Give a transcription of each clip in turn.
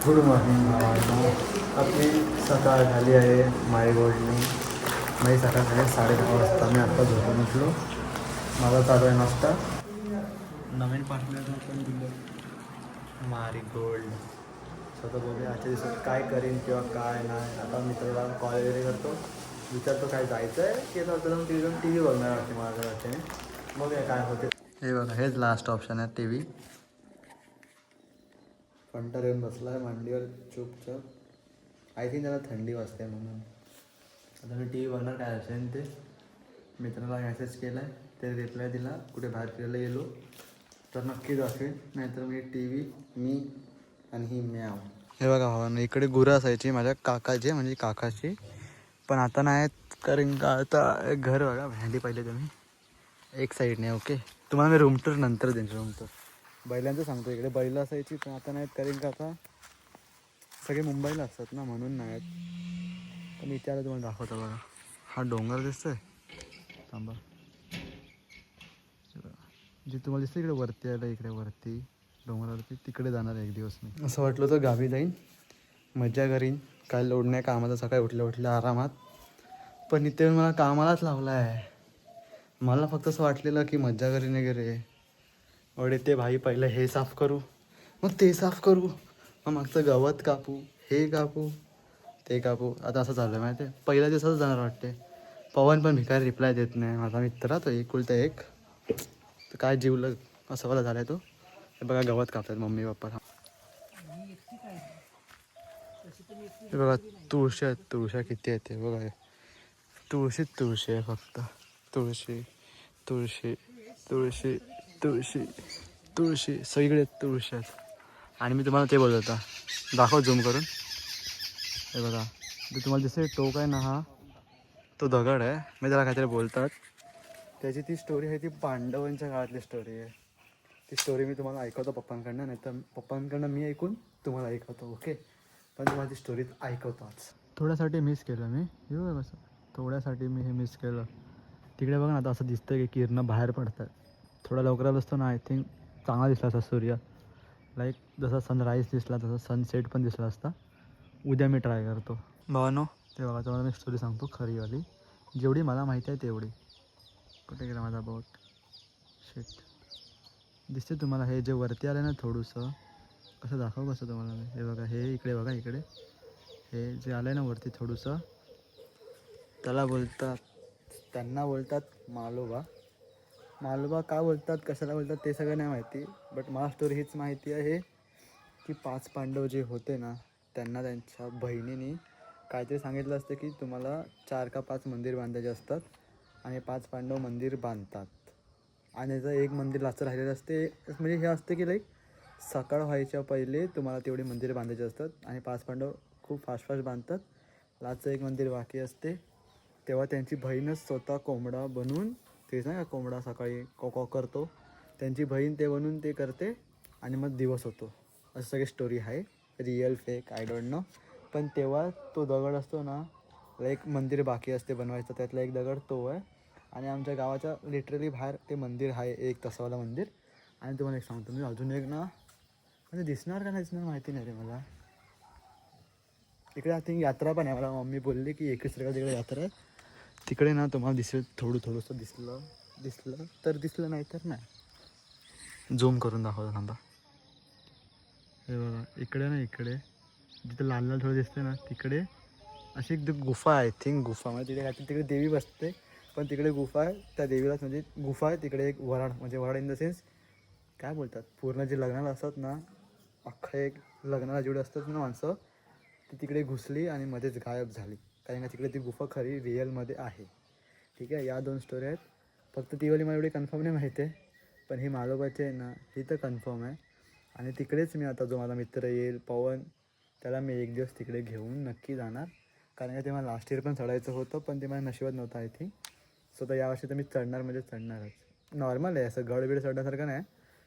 Good morning भावांनो. आपली सकाळ झाली आहे मायगोल्डनी. माझी सकाळ झाली 10:30 वाजता. मी आत्ता झोपून उठलो. माझा चालू आहे नाश्ता. नवीन पार्टनर पण दिलं मारीगोल्ड. स्वतः बघूया आजच्या दिवसात काय करीन किंवा काय नाही. आता मित्राला कॉल वगैरे करतो, विचारतो काय जायचं आहे की आता जाऊन टी व्ही बघणार वाटते माझ्या वाटते. बघूया काय होते. हे बघा, हेच लास्ट ऑप्शन आहे टी व्ही. कंटाळ येऊन बसला आहे मांडीवर चुपचाप. आय थिंक त्याला थंडी वाजते म्हणून. आता मी टी व्ही बघणार काय असेल ते. मित्राला मॅसेज केला आहे, ते रिप्लाय दिला कुठे बाहेर फिरायला गेलो तर नक्की दाखवेन. नाहीतर मी टी व्ही मी आणि ही म्याव. हे बघा भावानं, इकडे गुरं असायची माझ्या काकाची, म्हणजे काकाची. पण आता नाही, कारण का आता घर बघा भेंडी पाहिले तुम्ही एक साईडने. ओके, तुम्हाला मी रूम टूर नंतर देईन. रूम टूर बैलांचं सांगतो. इकडे बैल असायची पण आता नाहीत, कारण का आता सगळे मुंबईला असतात ना, म्हणून नाहीत. पण इथे आलं तुम्हाला दाखवतो बघा. हा डोंगर दिसतोय, थांबा. जे तुम्हाला दिसतं इकडे वरती आलं, इकडे वरती डोंगरावरती, तिकडे जाणार एक दिवस मी. असं वाटलं तर गावी जाईन, मजा करीन, काय लोड नाही कामाचा. सकाळी उठल्या आरामात. पण इथे मला कामालाच लावला आहे. मला फक्त असं वाटलेलं की मज्जा करीन वगैरे. वडे ते भाई पहिलं हे साफ करू, मग ते साफ करू, मग मागचं गवत कापू, हे कापू ते कापू. आता असं झालं माहिती आहे. पहिल्या दिवसाच जाणार वाटते. पवन पण भिकारी रिप्लाय देत नाही. माझा मित्र तो एकुलता एक, तर काय जीवलं असं वाला झालं आहे तो. हे बघा गवत कापतात मम्मी पप्पा. हे बघा तुळशा किती आहेत ते बघा. तुळशी आहे फक्त. तुळशी तुळशी तुळशी तुळशी तुळशी सगळीकडे तुळशी आहेत. आणि मी तुम्हाला ते बोलत होता, दाखव झूम करून. हे बघा, ते तुम्हाला दिसते टोक आहे ना, हा तो दगड आहे. मी त्याला काहीतरी बोलतात. त्याची ती स्टोरी आहे, ती पांडवांच्या काळातली स्टोरी आहे. ती स्टोरी मी तुम्हाला ऐकवतो पप्पांकडनं, नाही तर पप्पांकडनं मी ऐकून तुम्हाला ऐकवतो. ओके, पण तुम्हाला ती स्टोरी ऐकवतो आज. थोड्यासाठी मिस केलं मी, येऊ बस. थोड्यासाठी मी हे मिस केलं. तिकडे बघा ना, आता असं दिसतं की किरणं बाहेर पडतात. थोडा लवकर असतो ना, आय थिंक चांगला दिसला असता सूर्य. लाईक जसा सनराईज दिसला तसा सनसेट पण दिसला असता. उद्या मी ट्राय करतो भावानो. ते बघा, तुम्हाला मी स्टोरी सांगतो खरीवाली, जेवढी मला माहिती आहे तेवढी. कुठे गेला माझा बोट? शेट, दिसते तुम्हाला हे जे वरती आलं ना थोडंसं, कसं दाखवू कसं तुम्हाला मी. हे बघा, हे इकडे बघा, इकडे हे जे आलं आहे ना वरती थोडंसं, त्याला बोलतात, त्यांना बोलतात मालोबा. मालोबा का बोलतात, कशाला बोलतात ते सगळं नाही माहिती. बट मला स्टोरी हीच माहिती आहे की 5 पांडव जे होते ना, त्यांना त्यांच्या बहिणीने काहीतरी सांगितलं असतं की तुम्हाला 4 का 5 मंदिर बांधायचे असतात. आणि 5 पांडव मंदिर बांधतात. आणि त्याचं एक मंदिर लाचं राहिलेलं असते. म्हणजे हे असतं की लाईक सकाळ व्हायच्या पहिले तुम्हाला तेवढी मंदिर बांधायची असतात. आणि 5 पांडव खूप फास्ट बांधतात. लाचं एक मंदिर बाकी असते. तेव्हा त्यांची बहीणच स्वतः कोंबडा बनवून, तेच नाही का कोंबडा सकाळी कॉ करतो, त्यांची बहीण ते बनवून ते करते आणि मग दिवस होतो. असं सगळी स्टोरी आहे. Real fake I don't no. पण तेव्हा तो दगड असतो ना, एक मंदिर बाकी असते बनवायचं, त्यातला एक दगड तो आहे. आणि आमच्या गावाच्या लिटरली बाहेर ते मंदिर आहे, एक तसंवालं मंदिर. आणि तुम्हाला एक सांगतो मी, अजून एक ना, म्हणजे दिसणार का नाही दिसणार माहिती नाही रे मला. इकडे आय थिंक यात्रा पण आहे. मला मम्मी बोलली की 21 तारखेला तिकडे यात्रा आहे. तिकडे ना तुम्हाला दिसेल, थोडंसं दिसलं तर दिसलं, नाही तर नाही. झूम करून दाखवतो थांबा. हे बघा, इकडे ना, इकडे जिथे लाल लाल थोडं दिसते ना, तिकडे अशी एक गुफा आहे. आय थिंक गुफा म्हणजे तिकडे काय, तिकडे देवी बसते. पण तिकडे गुफा आहे, त्या देवीलाच म्हणजे गुफा आहे. तिकडे एक वराड, म्हणजे वराड इन द सेन्स काय बोलतात, पूर्ण जे लग्नाला असतात ना, अख्खं एक लग्नाला जेवढे असतात ना माणसं, ती तिकडे घुसली आणि मध्येच गायब झाली. कारण का तिकडे ती गुफा खरी रिअलमध्ये आहे. ठीक आहे, या 2 स्टोरी आहेत. फक्त तीवाली मला एवढी कन्फर्म नाही माहिती आहे. पण ही मालोबाची आहे ना, ही तर कन्फर्म आहे. आणि तिकडेच मी आता जो माझा मित्र येईल पवन, त्याला मी एक दिवस तिकडे घेऊन नक्की जाणार. कारण का ते मला लास्ट इयर पण चढायचं होतं, पण ते माझ्या नशिबात नव्हतं आय थिंक. सो तर यावर्षी तर मी चढणार म्हणजे चढणारच. नॉर्मल आहे, असं गडबीड चढण्यासारखं नाही,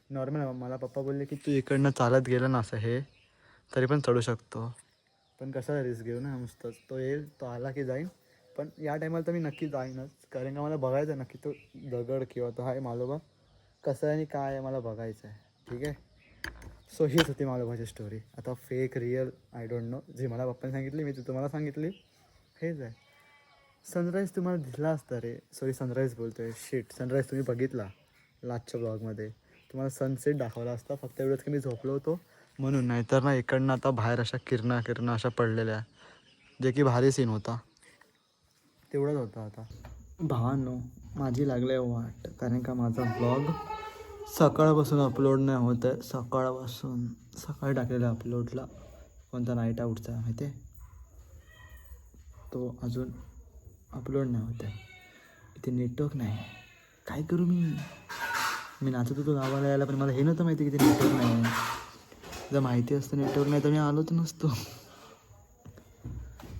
नॉर्मल आहे. मला पप्पा बोलले की तू इकडनं चालत गेलं ना असं हे, तरी पण चढू शकतो. पण कसा रिस्क घेऊ ना नुसतंच. तो येईल, तो आला की जाईन. पण या टायमाला तर मी नक्की जाईनच, कारण का मला बघायचं आहे नक्की तो दगड किंवा तो आहे मालोबा कसा आहे आणि काय आहे, मला बघायचं आहे. ठीक आहे, सो हीच होती माळोबाची स्टोरी. आता fake real I don't know. जी मला पप्पाने सांगितली मी ती तुम्हाला सांगितली, हेच आहे. सनराईज तुम्हाला दिसला असता रे, सॉरी सनराईज बोलतो आहे, शिट. सनराईज तुम्ही बघितला लास्टच्या ब्लॉगमध्ये. तुम्हाला सनसेट दाखवला असता, फक्त एवढंच की मी झोपलो होतो म्हणून. नाही तर ना इकडनं आता बाहेर अशा किरणा अशा पडलेल्या, जे की भारी सीन होता. तेवढंच होतं. आता भावांनो माझी लागलं आहे वाट, कारण का माझा ब्लॉग सकाळपासून अपलोड नाही होत आहे. सकाळपासून सकाळी टाकलेला अपलोडला, कोणता नाईट आउटचा माहिती आहे, तो अजून अपलोड नाही होत आहे. इथे नेटवर्क नाही. काय करू मी नाचत होतो गावाला यायला, पण मला हे नव्हतं माहिती की ते नेटवर्क नाही. जर माहिती असतं नेटवर्क नाही तर मी आलोच नसतो.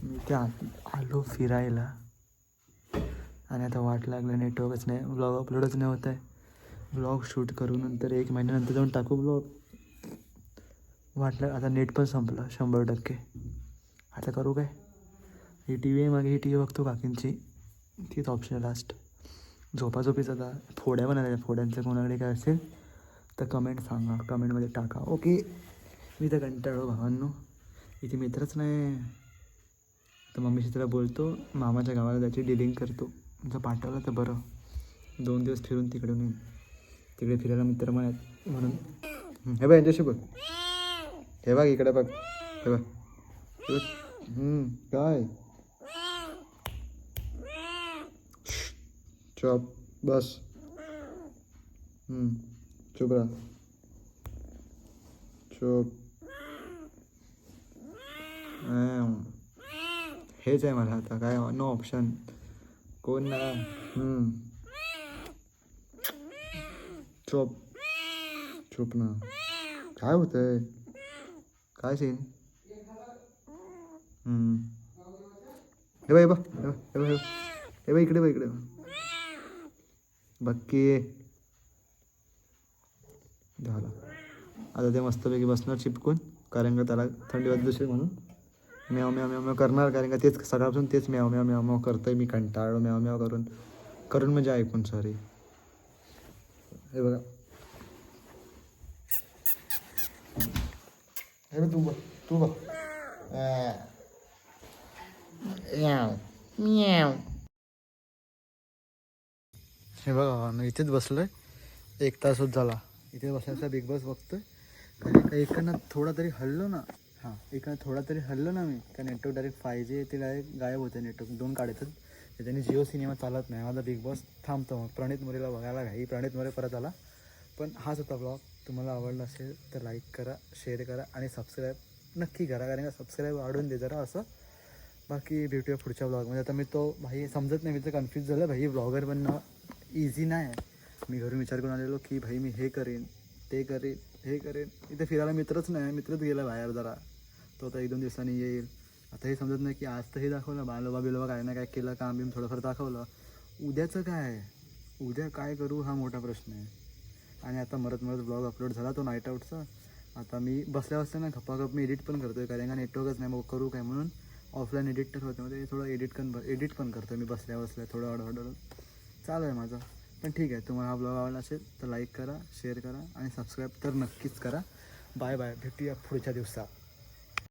मी ते आलो फिरायला आणि आता वाट लागलं, नेटवर्कच नाही, ब्लॉग अपलोडच नाही होत आहे. ब्लॉग शूट करू नंतर 1 महिन्यानंतर जाऊन टाकू ब्लॉग. वाटलं आता नेट पण संपलं 100%. आता करू काय. ही टी व्ही आहे मागे, ही टी व्ही बघतो काकींची, तीच ऑप्शन आहे लास्ट. झोपाझोपीचं आता फोड्या पण आल्या. फोड्यांचं कोणाकडे काय असेल तर कमेंट सांगा, कमेंटमध्ये टाका. ओके. मी तर कंटाळलो भावांनो, इथे मित्रच नाही. तर मम्मीशी त्याला बोलतो मामाच्या गावाला जायची डिलिंग करतो. जर पाठवलं तर बरं, 2 दिवस फिरून तिकडून येईन. तिकडे फिरायला मित्र म्हणून. हे बघ यांच्याशी बघ, हे बघ इकडे बघ, हे बघ काय. चुप बस. चुप राहा, चुप. हेच आहे मला आता, काय नो ऑप्शन. कोण ना. चुप चुप ना. काय होतंय, काय सीन. हे बघ हे बघ हे बघ हे बघ हे बघ इकडे बघ, इकडे बक्की झालं. आता ते मस्तपैकी बसणार चिपकून, कारण का त्याला थंडी वाजत असेल म्हणून. म्याव म्याव म्याव म्याव करणार, कारण का तेच सकाळपासून तेच म्याव म्याव म्याव म्याव करतोय. मी कंटाळलो म्याव म्याव करून करून म्हणजे ऐकून, सॉरी. हे बघा, हे बघ तू बघ हे बघा इथेच बसलोय. 1 तास होत झाला इथे बसायचा, बिग बॉस बघतोय. कारण का इकडनं थोडा तरी हल्लो ना, इकडनं थोडा तरी हल्लो ना मी, का नेटवर्क डायरेक्ट 5G ते डायरेक्ट गायब होतं. नेटवर्क 2 काढायचं, त्याच्याने जिओ सिनेमा चालत नाही. माझा बिग बॉस थांबतो. मग प्रणित मोरेला बघायला घाई, प्रणित मोरे परत आला. पण हाच होता ब्लॉग. तुम्हाला आवडला असेल तर लाईक करा, शेअर करा आणि सबस्क्राईब नक्की करा, कारण का सबस्क्राईब वाढून दे जरा असं. बाकी भेटूया पुढच्या ब्लॉगमध्ये. आता मी तो भाई समजत नाही, मी तर कन्फ्यूज झालं भाई. ब्लॉगर बनणं इझी नाही आहे. मी घरून विचार करून आलेलो की भाई मी हे करेन, ते करेन, हे करेन. इथे फिरायला मित्रच नाही, मित्रच गेला बाहेर जरा, तो आता 1-2 दिवसांनी येईल. आता हे समजत नाही की आज तर हे दाखवलं बालोबा बिलोबा, काय ना काय केलं, काम बिम थोडंफार दाखवलं. उद्याचं काय, उद्या काय करू हा मोठा प्रश्न आहे. आणि आता मरत ब्लॉग अपलोड झाला तो नाईट आउटचा. आता मी बसल्या ना गप्पागप मी एडिट पण करतो आहे, कारण का नेटवर्कच नाही. मग करू काय म्हणून ऑफलाईन एडिट तर होते, म्हणजे थोडं एडिट पण करतो आहे मी बसल्या थोडं हळूहळू चालू आहे माझं. पण ठीक आहे, तुम्हाला हा ब्लॉग आवडला असेल तर लाईक करा, शेअर करा आणि सबस्क्राईब तर नक्कीच करा. बाय बाय, भेटूया पुढच्या दिवसात.